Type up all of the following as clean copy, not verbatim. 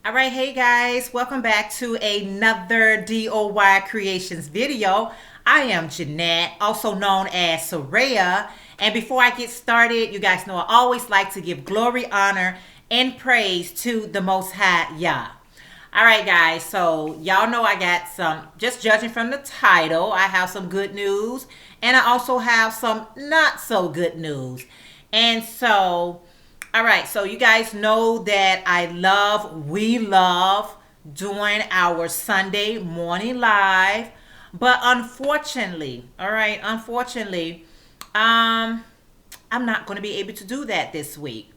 All right, hey guys, welcome back to another DOY Creations video. I am Jeanette, also known as Soraya. And before I get started, you guys know I always like to give glory, honor, and praise to the Most High Yah. All right, guys, so y'all know I got some, just judging from the title, I have some good news, and I also have some not so good news. And so, all right, so you guys know that we love doing our Sunday morning live, but unfortunately, all right, I'm not going to be able to do that this week.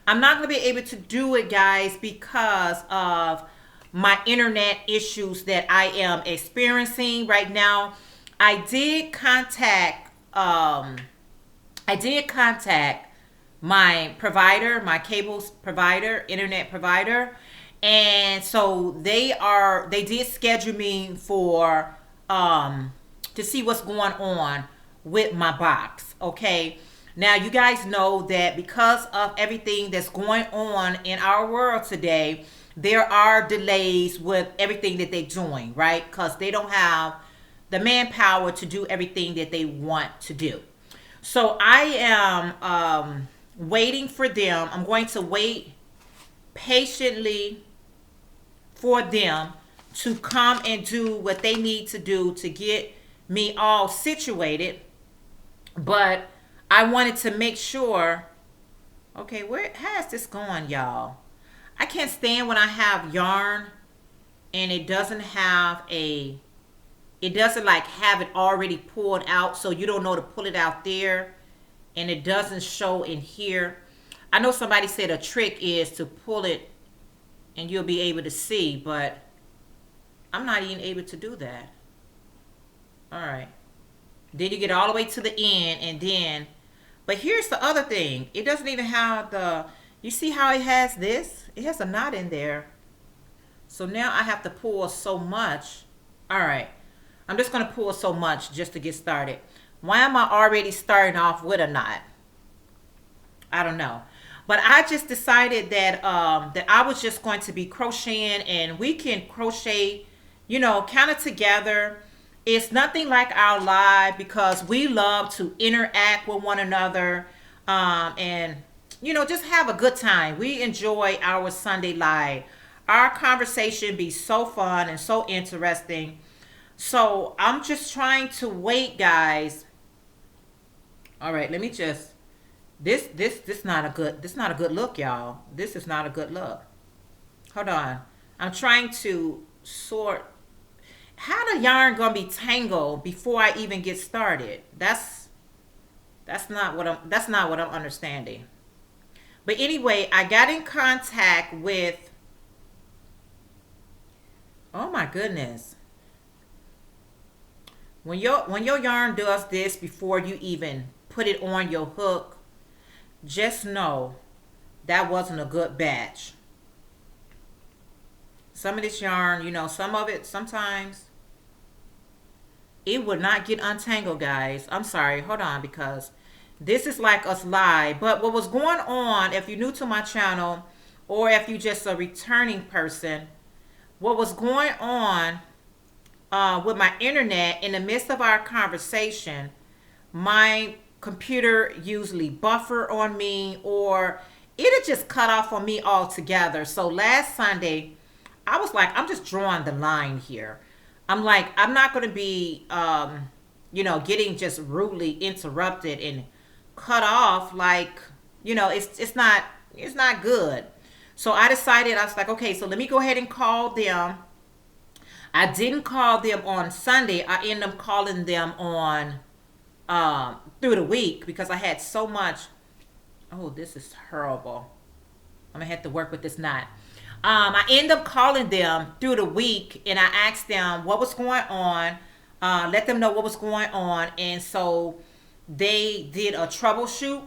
I'm not going to be able to do it, guys, because of my internet issues that I am experiencing right now. I did contact, I did contact my provider, my cables provider, internet provider. And so they did schedule me for to see what's going on with my box. Okay. Now you guys know that because of everything that's going on in our world today, there are delays with everything that they're doing, right? Because they don't have the manpower to do everything that they want to do. So I am waiting for them. I'm going to wait patiently for them to come and do what they need to do to get me all situated. But I wanted to make sure, okay, where has this gone, y'all? I can't stand when I have yarn and it doesn't have it doesn't like have it already pulled out, so you don't know to pull it out there, and it doesn't show in here. I know somebody said a trick is to pull it and you'll be able to see, but I'm not even able to do that. All right. Then you get all the way to the end, and then, but here's the other thing. It doesn't even have you see how it has this? It has a knot in there. So now I have to pull so much. All right. I'm just going to pull so much just to get started. Why am I already starting off with a knot? I don't know. But I just decided that that I was just going to be crocheting, and we can crochet, kind of together. It's nothing like our live because we love to interact with one another, and just have a good time. We enjoy our Sunday live. Our conversation be so fun and so interesting. So I'm just trying to wait, guys. All right, let me just this not a good look, y'all. This is not a good look. Hold on. I'm trying to sort how the yarn gonna be tangled before I even get started. That's not what I'm understanding. But anyway, I got in contact with, oh my goodness. When your yarn does this before you even put it on your hook, just know that wasn't a good batch. Some of this yarn, some of it, sometimes it would not get untangled, guys. I'm sorry, hold on, because this is like us live. But what was going on, if you're new to my channel or if you're just a returning person, what was going on with my internet in the midst of our conversation, my computer usually buffer on me, or it'll just cut off on me altogether. So last Sunday, I was like, I'm just drawing the line here. I'm like, I'm not going to be, getting just rudely interrupted and cut off. Like, it's not good. So I decided, I was like, okay, so let me go ahead and call them. I didn't call them on Sunday. I ended up calling them on through the week because I had so much. Oh, this is horrible. I'm gonna have to work with this knot. I ended up calling them through the week, and I asked them what was going on. Let them know what was going on, and so they did a troubleshoot.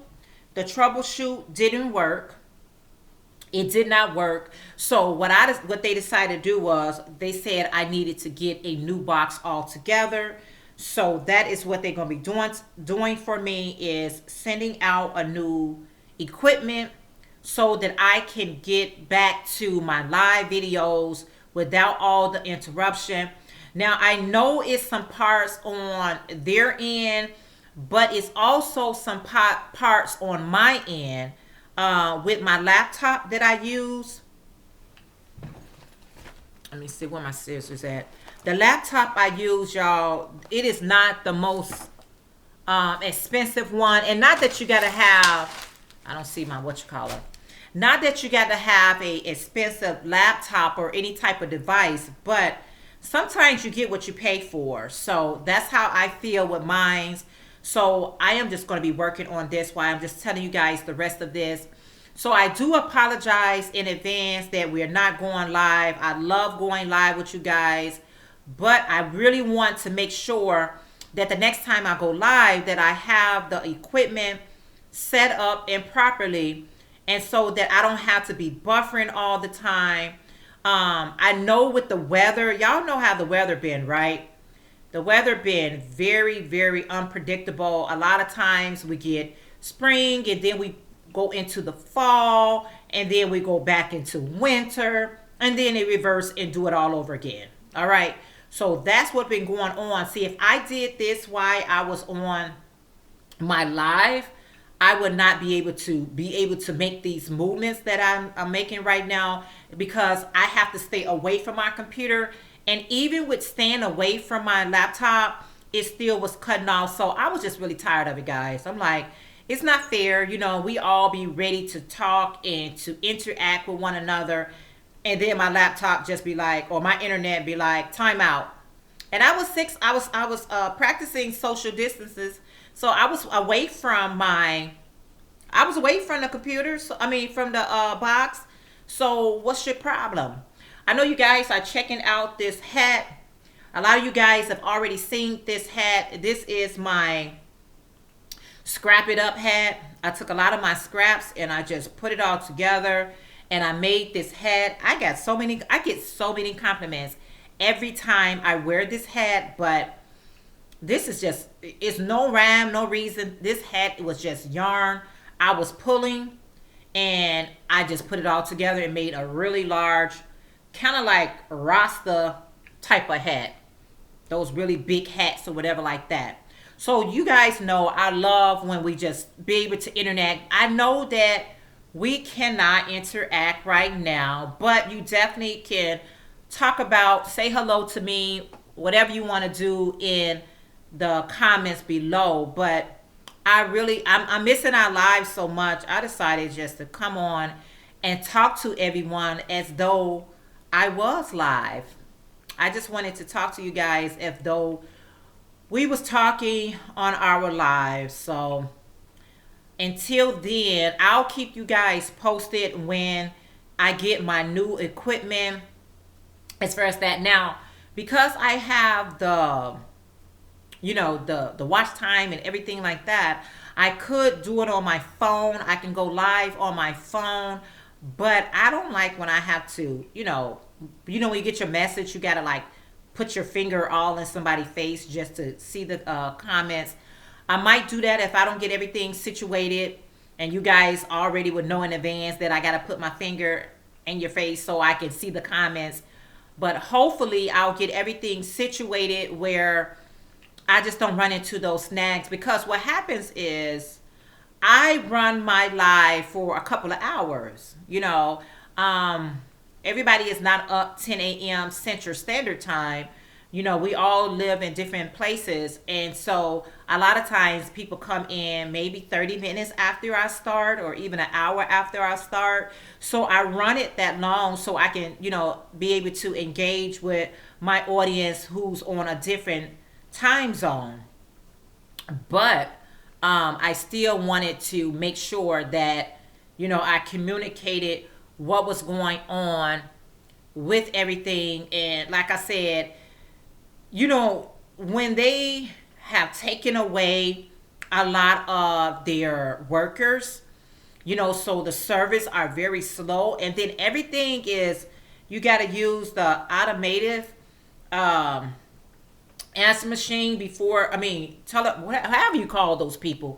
The troubleshoot didn't work. It did not work. So what they decided to do was they said I needed to get a new box altogether. So that is what they're going to be doing for me, is sending out a new equipment so that I can get back to my live videos without all the interruption. Now, I know it's some parts on their end, but it's also some parts on my end with my laptop that I use. Let me see where my scissors at. The laptop I use, y'all, it is not the most expensive one. And not that you got to have, I don't see my not that you got to have a expensive laptop or any type of device, but sometimes you get what you pay for. So that's how I feel with mine. So I am just going to be working on this while I'm just telling you guys the rest of this. So I do apologize in advance that we're not going live. I love going live with you guys, but I really want to make sure that the next time I go live that I have the equipment set up and properly, and so that I don't have to be buffering all the time. I know with the weather, y'all know how the weather been, right? The weather been very, very unpredictable. A lot of times we get spring and then we go into the fall and then we go back into winter and then it reverse and do it all over again. All right. So that's what's been going on. See, if I did this while I was on my live, I would not be able to make these movements that I'm making right now, because I have to stay away from my computer. And even with staying away from my laptop, it still was cutting off. So I was just really tired of it, guys. I'm like, it's not fair. You know, we all be ready to talk and to interact with one another, and then my laptop just be like, or my internet be like, time out. And I was practicing social distances. So I was away from the computer. So, I mean, from the box. So what's your problem? I know you guys are checking out this hat. A lot of you guys have already seen this hat. This is my scrap it up hat. I took a lot of my scraps and I just put it all together and I made this hat. I get so many compliments every time I wear this hat, but this is just, it's no rhyme, no reason. This hat was just yarn. I was pulling and I just put it all together and made a really large, kind of like Rasta type of hat. Those really big hats or whatever like that. So you guys know I love when we just be able to interact. I know that we cannot interact right now, but you definitely can talk about, say hello to me, whatever you want to do in the comments below. But I'm missing our lives so much. I decided just to come on and talk to everyone as though I was live. I just wanted to talk to you guys as though we was talking on our lives. So until then, I'll keep you guys posted when I get my new equipment as far as that. Now, because I have the watch time and everything like that, I could do it on my phone. I can go live on my phone, but I don't like when I have to, when you get your message, you got to like put your finger all in somebody's face just to see the comments. I might do that if I don't get everything situated, and you guys already would know in advance that I got to put my finger in your face so I can see the comments. But hopefully I'll get everything situated where I just don't run into those snags, because what happens is I run my live for a couple of hours. Everybody is not up 10 a.m. Central Standard Time. We all live in different places. And so a lot of times people come in maybe 30 minutes after I start, or even an hour after I start. So I run it that long so I can, be able to engage with my audience who's on a different time zone. But I still wanted to make sure that, I communicated what was going on with everything. And like I said, when they have taken away a lot of their workers, so the service are very slow, and then everything is, you got to use the automated answer machine before, however you call those people,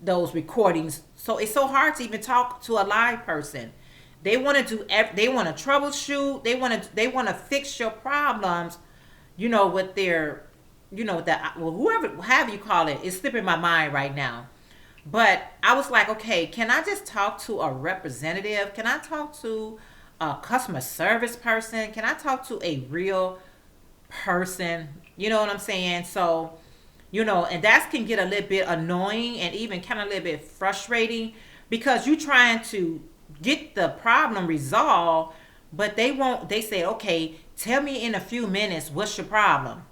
those recordings. So it's so hard to even talk to a live person. They want to do. They want to troubleshoot. They want to fix your problems. With their, that, well, whoever, however you call it, it's slipping my mind right now. But I was like, okay, can I just talk to a representative? Can I talk to a customer service person? Can I talk to a real person? You know what I'm saying? So, and that can get a little bit annoying and even kind of a little bit frustrating, because you're trying to get the problem resolved, but they say, okay, tell me in a few minutes what's your problem.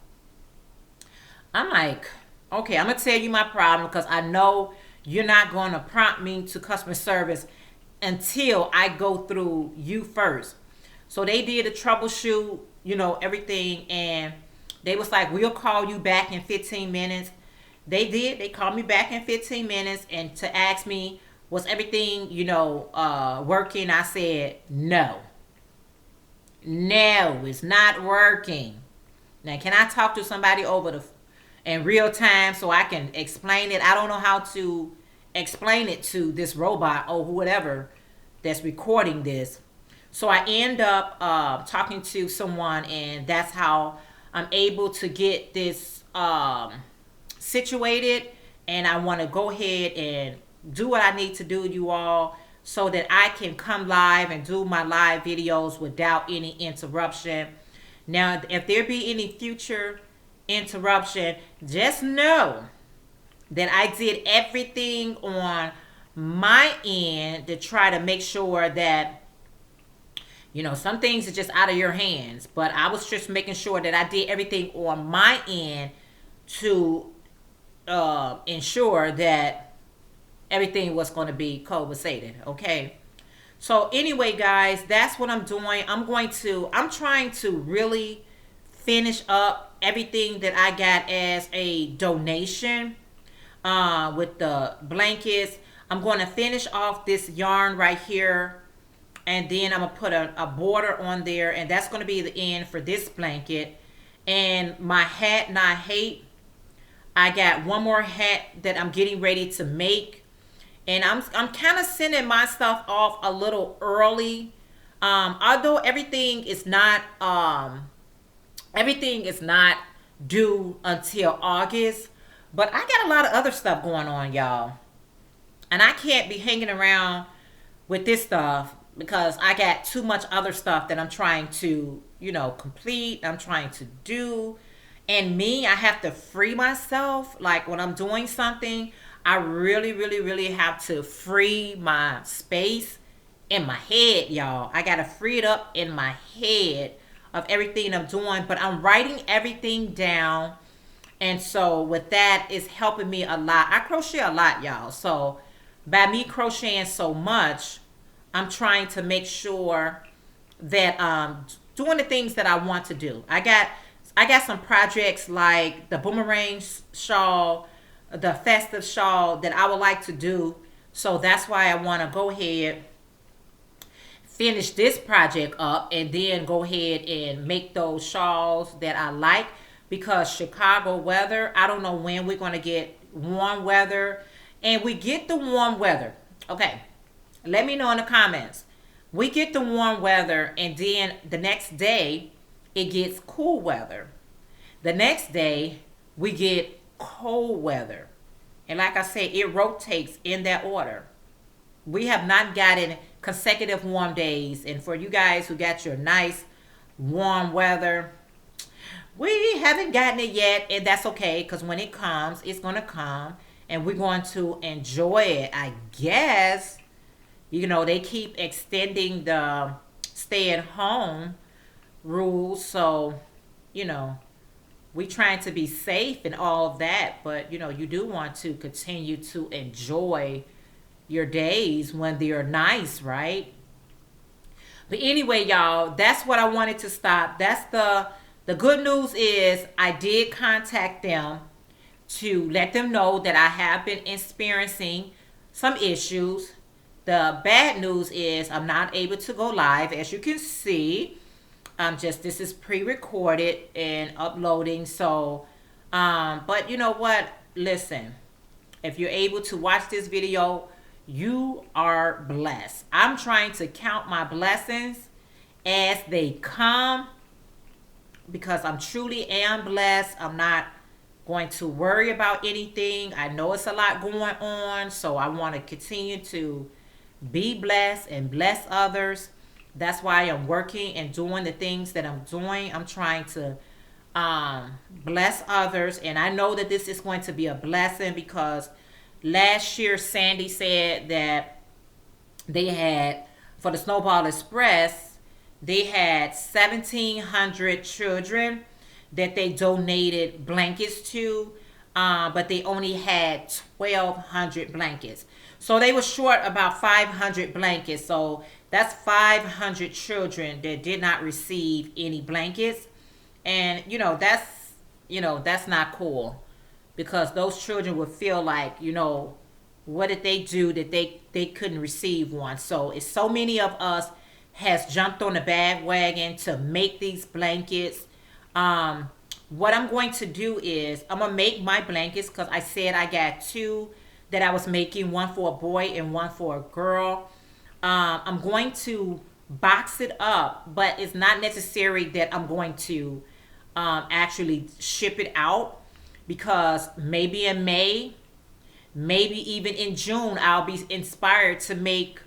I'm like, okay, I'm gonna tell you my problem, because I know you're not going to prompt me to customer service until I go through you first. So they did a troubleshoot, everything, and they was like, we'll call you back in 15 minutes. They did. They called me back in 15 minutes and to ask me, was everything, working? I said, no. No, it's not working. Now, can I talk to somebody in real time so I can explain it? I don't know how to explain it to this robot or whatever that's recording this. So I end up talking to someone, and that's how I'm able to get this situated. And I want to go ahead and do what I need to do, you all, so that I can come live and do my live videos without any interruption. Now, if there be any future interruption, just know that I did everything on my end to try to make sure that, some things are just out of your hands. But I was just making sure that I did everything on my end to ensure that everything was going to be compensated. Okay. So anyway, guys, that's what I'm doing. I'm trying to really finish up everything that I got as a donation with the blankets. I'm going to finish off this yarn right here, and then I'm going to put a border on there, and that's going to be the end for this blanket. And my hat, and I hate, I got one more hat that I'm getting ready to make, and I'm kind of sending my stuff off a little early, although everything is not due until August. But I got a lot of other stuff going on, y'all. And I can't be hanging around with this stuff because I got too much other stuff that I'm trying to, complete. I'm trying to do. And I have to free myself. Like when I'm doing something, I really, really, really have to free my space in my head, y'all. I got to free it up in my head of everything I'm doing. But I'm writing everything down. And so with that, it's helping me a lot. I crochet a lot, y'all. So by me crocheting so much, I'm trying to make sure that doing the things that I want to do. I got some projects like the boomerang shawl, the festive shawl that I would like to do. So that's why I want to go ahead, finish this project up, and then go ahead and make those shawls that I like. Because Chicago weather, I don't know when we're going to get warm weather. And we get the warm weather. Okay, let me know in the comments. We get the warm weather, and then the next day, it gets cool weather. The next day, we get cold weather. And like I said, it rotates in that order. We have not gotten consecutive warm days. And for you guys who got your nice warm weather, we haven't gotten it yet, and that's okay, because when it comes, it's going to come, and we're going to enjoy it, I guess. They keep extending the stay-at-home rules, so, we trying to be safe and all of that, but, you do want to continue to enjoy your days when they're nice, right? But anyway, y'all, that's what I wanted to stop. That's the good news is I did contact them to let them know that I have been experiencing some issues. The bad news is I'm not able to go live, as you can see. This is pre-recorded and uploading. So, but you know what? Listen, If you're able to watch this video, you are blessed. I'm trying to count my blessings as they come because I'm truly am blessed. I'm not going to worry about anything. I know it's a lot going on, so I want to continue to be blessed and bless others. That's why I'm working and doing the things that I'm doing. I'm trying to bless others, and I know that this is going to be a blessing because last year Sandy said that they had, for the Snowball Express, they had 1,700 children that they donated blankets to, but they only had 1,200 blankets. So they were short about 500 blankets. So that's 500 children that did not receive any blankets. And, that's not cool because those children would feel like, what did they do that they couldn't receive one? So it's so many of us has jumped on the bandwagon to make these blankets. What I'm going to do is I'm going to make my blankets because I said I got two that I was making, one for a boy and one for a girl. I'm going to box it up, but it's not necessary that I'm going to actually ship it out because maybe in May, maybe even in June, I'll be inspired to make,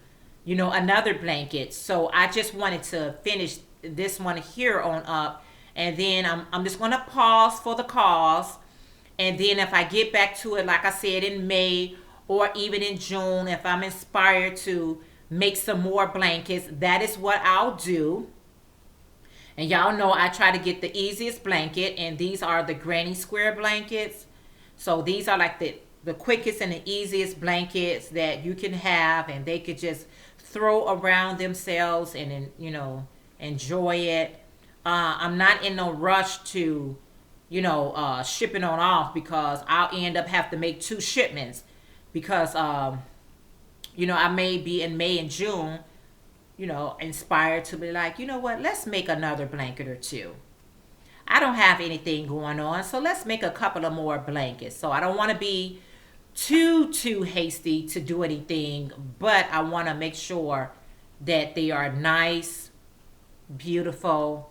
another blanket. So I just wanted to finish this one here on up. And then I'm just going to pause for the cause. And then if I get back to it, like I said, in May or even in June, if I'm inspired to make some more blankets, that is what I'll do. And y'all know I try to get the easiest blanket. And these are the granny square blankets. So these are like the quickest and the easiest blankets that you can have. And they could just throw around themselves and, enjoy it. I'm not in no rush to, shipping on off because I'll end up have to make 2 shipments because, I may be in May and June, inspired to be like, let's make another blanket or 2. I don't have anything going on, so let's make a couple of more blankets. So I don't want to be too hasty to do anything, but I want to make sure that they are nice, beautiful,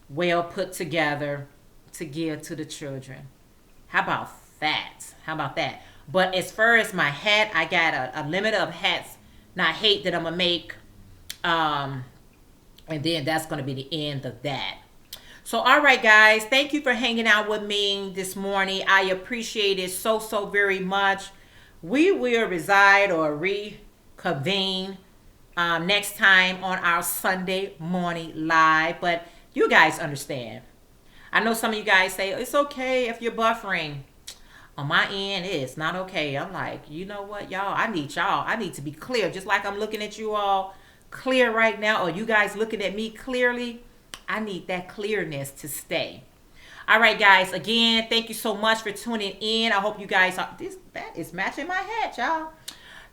well put together to give to the children. How about that? But as far as my hat, I got a limit of hats, not hate that I'm gonna make, and then that's gonna be the end of that. So all right guys, thank you for hanging out with me this morning. I appreciate it so very much. We will reside or reconvene next time on our Sunday morning live, but you guys understand. I know some of you guys say, it's okay if you're buffering. On my end, it's not okay. I'm like, you know what, y'all? I need to be clear. Just like I'm looking at you all clear right now, or you guys looking at me clearly, I need that clearness to stay. All right, guys. Again, thank you so much for tuning in. I hope you guys are, that is matching my hat, y'all.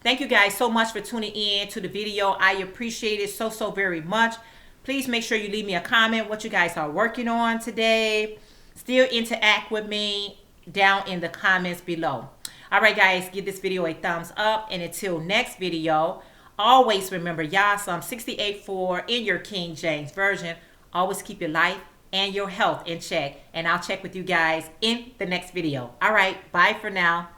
Thank you guys so much for tuning in to the video. I appreciate it so very much. Please make sure you leave me a comment what you guys are working on today. Still interact with me down in the comments below. All right, guys, give this video a thumbs up. And until next video, always remember, y'all, Psalm 68:4 in your King James Version. Always keep your life and your health in check. And I'll check with you guys in the next video. All right, bye for now.